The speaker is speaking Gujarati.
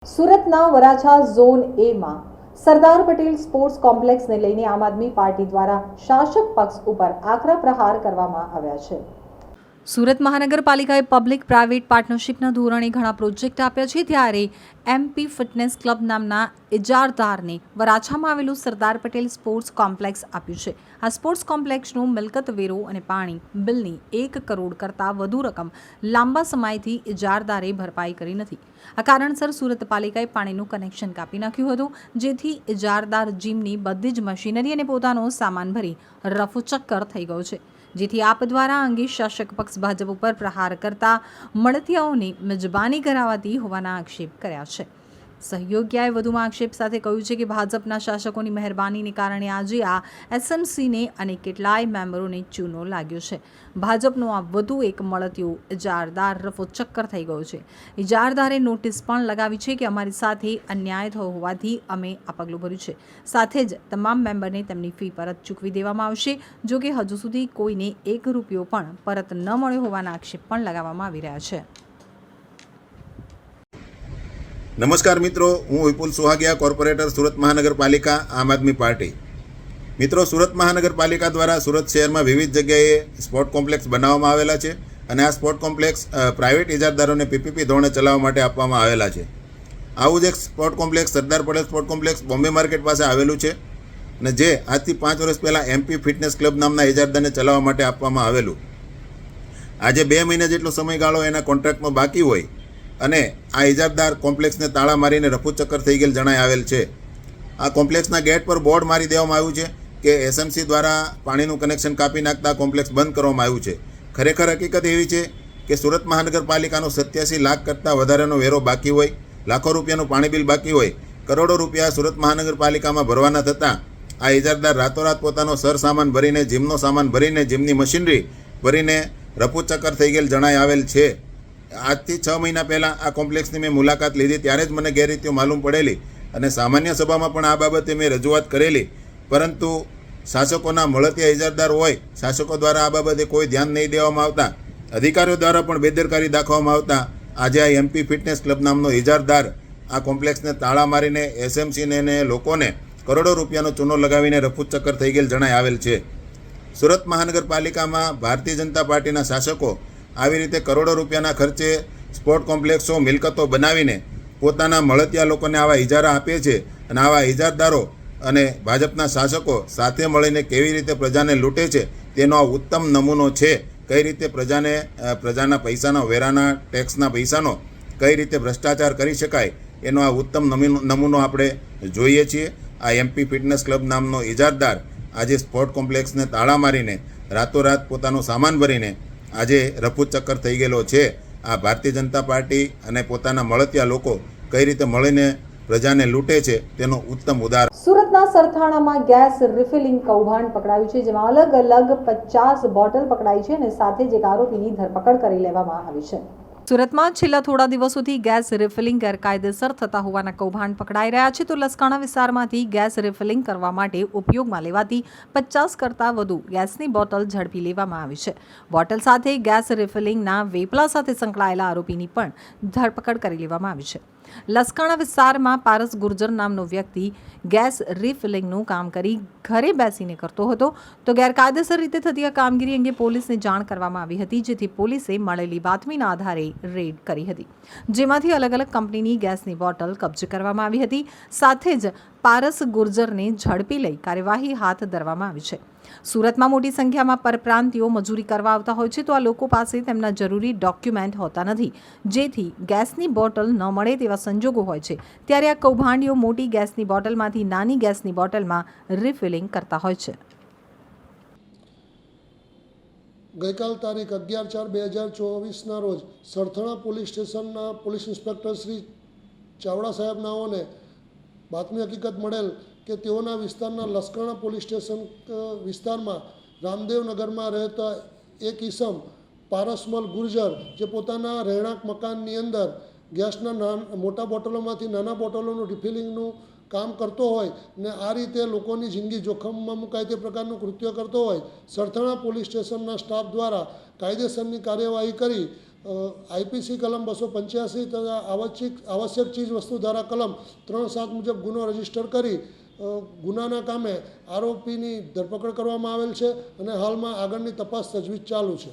સુરતના વરાછા ઝોન એમાં સરદાર પટેલ સ્પોર્ટ્સ કોમ્પ્લેક્સને લઈને આમ આદમી પાર્ટી દ્વારા શાસક પક્ષ ઉપર આકરા પ્રહાર કરવામાં આવ્યા છે। સુરત મહાનગરપાલિકાએ પબ્લિક પ્રાઇવેટ પાર્ટનરશિપના ધોરણે ઘણા પ્રોજેક્ટ આપ્યા છે, ત્યારે એમપી ફિટનેસ ક્લબ નામના ઇજારદારને વરાછામાં આવેલું સરદાર પટેલ સ્પોર્ટ્સ કોમ્પ્લેક્સ આપ્યું છે। આ સ્પોર્ટ્સ કોમ્પ્લેક્સનું મિલકત વેરો અને પાણી બિલની 1 કરોડ કરતાં વધુ રકમ લાંબા સમયથી ઇજારદારે ભરપાઈ કરી નથી। આ કારણસર સુરત પાલિકાએ પાણીનું કનેક્શન કાપી નાખ્યું હતું, જેથી ઇજારદાર જીમની બધી જ મશીનરી અને પોતાનો સામાન ભરી રફુચક્કર થઈ ગયો છે, જેથી આપ દ્વારા અંગે શાસક પક્ષ ભાજપ ઉપર પ્રહાર કરતા મળતિયાઓને મેજબાની કરાવાતી હોવાના આક્ષેપ કર્યા છે। સહયોગીયાએ વધુમાં આક્ષેપ સાથે કહ્યું છે કે ભાજપના શાસકોની મહેરબાનીને કારણે આજે આ એસએમસીને અને કેટલાય મેમ્બરોને ચૂનો લાગ્યો છે। ભાજપનો આ વધુ એક મળતિયો ઇજારદાર રફોચક્કર થઈ ગયો છે। ઇજારદારે નોટિસ પણ લગાવી છે કે અમારી સાથે અન્યાય થયો હોવાથી અમે આ પગલું ભર્યું છે। સાથે જ તમામ મેમ્બરને તેમની ફી પરત ચૂકવી દેવામાં આવશે। જો કે હજુ સુધી કોઈને 1 રૂપિયો પણ પરત ન મળ્યો હોવાના આક્ષેપ પણ લગાવવામાં આવી રહ્યા છે। નમસ્કાર મિત્રો, હું વિપુલ સુહાગિયા, કોર્પોરેટર સુરત મહાનગરપાલિકા, આમ આદમી પાર્ટી। મિત્રો, સુરત મહાનગરપાલિકા દ્વારા સુરત શહેરમાં વિવિધ જગ્યાએ સ્પોર્ટ કોમ્પ્લેક્સ બનાવવામાં આવેલા છે અને આ સ્પોર્ટ કોમ્પ્લેક્સ પ્રાઇવેટ ઇજારદારોને પીપીપી ધોરણે ચલાવવા માટે આપવામાં આવેલા છે। આવું જ એક sport complex Sardar Patel sport complex Bombay market પાસે આવેલું છે અને જે આજથી 5 વર્ષ પહેલાં એમપી ફિટનેસ ક્લબ નામના ઇજારદારને ચલાવવા માટે આપવામાં આવેલું। આજે 2 મહિના જેટલો સમયગાળો એના કોન્ટ્રાક્ટમાં બાકી હોય અને આ ઇજારદાર કોમ્પ્લેક્સને તાળા મારીને રફુચક્કર થઈ ગયેલ જણાઈ આવેલ છે। આ કોમ્પ્લેક્સના ગેટ પર બોર્ડ મારી દેવામાં આવ્યું છે કે એસએમસી દ્વારા પાણીનું કનેક્શન કાપી નાખતા કોમ્પ્લેક્સ બંધ કરવામાં આવ્યું છે। ખરેખર હકીકત એવી છે કે સુરત મહાનગરપાલિકાનો 87 લાખ કરતાં વધારેનો વેરો બાકી હોય, લાખો રૂપિયાનું પાણી બિલ બાકી હોય, કરોડો રૂપિયા સુરત મહાનગરપાલિકામાં ભરવાના થતાં આ ઇજારદાર રાતોરાત પોતાનો સરસામાન ભરીને, જીમનો સામાન ભરીને, જીમની મશીનરી ભરીને રફુચક્કર થઈ ગયેલ જણાઈ આવેલ છે। આજથી 6 મહિના પહેલાં આ કોમ્પ્લેક્સની મેં મુલાકાત લીધી, ત્યારે જ મને ગેરરીતિઓ માલુમ પડેલી અને સામાન્ય સભામાં પણ આ બાબતે મેં રજૂઆત કરેલી, પરંતુ શાસકોના મળતિયા ઇજારદાર હોય, શાસકો દ્વારા આ બાબતે કોઈ ધ્યાન નહીં દેવામાં આવતા, અધિકારીઓ દ્વારા પણ બેદરકારી દાખવવામાં આવતા આજે આ એમપી ફિટનેસ ક્લબ નામનો ઇજારદાર આ કોમ્પ્લેક્સને તાળા મારીને એસએમસીને ને લોકોને કરોડો રૂપિયાનો ચૂનો લગાવીને રફુચક્કર થઈ ગયેલ જણાઈ આવેલ છે। સુરત મહાનગરપાલિકામાં ભારતીય જનતા પાર્ટીના શાસકો આવી રીતે કરોડો રૂપિયાના ખર્ચે સ્પોર્ટ કોમ્પ્લેક્સો, મિલકતો બનાવીને પોતાના મળતિયા લોકોને આવા ઇજારા આપે છે અને આવા ઇજારદારો અને ભાજપના શાસકો સાથે મળીને કેવી રીતે પ્રજાને લૂંટે છે તેનો આ ઉત્તમ નમૂનો છે। કઈ રીતે પ્રજાના પૈસાનો, વેરાના, ટેક્સના પૈસાનો કઈ રીતે ભ્રષ્ટાચાર કરી શકાય એનો આ ઉત્તમ નમૂનો આપણે જોઈએ છીએ। આ એમપી ફિટનેસ ક્લબ નામનો ઇજારદાર આજે સ્પોર્ટ કોમ્પ્લેક્સને તાળા મારીને રાતોરાત પોતાનો સામાન ભરીને આજે રફુચક્કર થઈ ગયેલો છે। આ ભારતીય જનતા પાર્ટી અને પોતાના મળતિયા લોકો કઈ રીતે મળીને પ્રજાને લૂંટે છે તેનું ઉત્તમ ઉદાહરણ। સુરતના સરથાણામાં ગેસ રિફિલિંગ કૌભાંડ પકડાયું છે, જેમાં અલગ અલગ 50 બોટલ પકડાઈ છે અને સાથે જ એક આરોપીની ધરપકડ કરી લેવામાં આવી છે। સુરતમાં છેલ્લા થોડા દિવસોથી ગેસ રિફિલિંગ ગેરકાયદેસર થતા હોવાના કૌભાંડ પકડાઈ રહ્યા છે, તો લસકાણા વિસ્તારમાંથી ગેસ રિફિલિંગ કરવા માટે ઉપયોગમાં લેવાતી 50 કરતાં વધુ ગેસની બોટલ ઝડપી લેવામાં આવી છે। બોટલ સાથે ગેસ રિફિલિંગના વેપલા સાથે સંકળાયેલા આરોપીની પણ ધરપકડ કરી લેવામાં આવી છે। લસકાણા વિસ્તારમાં પારસ ગુર્જર નામનો વ્યક્તિ ગેસ રિફિલિંગનું કામ કરી ઘરે બેસીને કરતો હતો, તો ગેરકાયદેસર રીતે થતી આ કામગીરી અંગે પોલીસને જાણ કરવામાં આવી હતી, જેથી પોલીસે મળેલી બાતમીના આધારે રેડ કરી હતી, જેમાંથી અલગ અલગ કંપનીની ગેસની બોટલ કબજે કરવામાં આવી હતી। સાથે જ પારસ ગુર્જરને ઝડપી લઈ કાર્યવાહી હાથ ધરવામાં આવી છે। સુરતમાં મોટી સંખ્યામાં પરપ્રાંતિયો મજૂરી કરવા આવતા હોય છે, તો આ લોકો પાસે તેમના જરૂરી ડોક્યુમેન્ટ હોતા નથી, જેથી ગેસની બોટલ ન મળે તેવા સંજોગો હોય છે। ત્યારે આ કૌભાંડીઓ મોટી ગેસની બોટલમાંથી નાની ગેસની બોટલમાં રિફિલિંગ કરતા હોય છે। ગઈકાલ તારીખ 11/4/2024ના રોજ સરથાણા પોલીસ સ્ટેશનના પોલીસ ઇન્સ્પેક્ટર શ્રી ચાવડા સાહેબ નાઓને બાતમી હકીકત મળેલ કે તેઓના વિસ્તારના લસકાણા પોલીસ સ્ટેશન વિસ્તારમાં રામદેવનગરમાં રહેતા એક ઈસમ પારસમલ ગુર્જર, જે પોતાના રહેણાંક મકાનની અંદર ગેસના મોટા બોટલોમાંથી નાના બોટલોનું રિફિલિંગનું કામ કરતો હોય ને આ રીતે લોકોની જિંદગી જોખમમાં મુકાય તે પ્રકારનું કૃત્ય કરતો હોય, સરથાણા પોલીસ સ્ટેશનના સ્ટાફ દ્વારા કાયદેસરની કાર્યવાહી કરી આઈપીસી કલમ 285 તથા આવશ્યક ચીજ વસ્તુ ધારા કલમ 3(7) મુજબ ગુનો રજીસ્ટર કરી ગુનાના કામે આરોપીની ધરપકડ કરવામાં આવેલ છે અને હાલમાં આગળની તપાસ તજવીજ ચાલુ છે.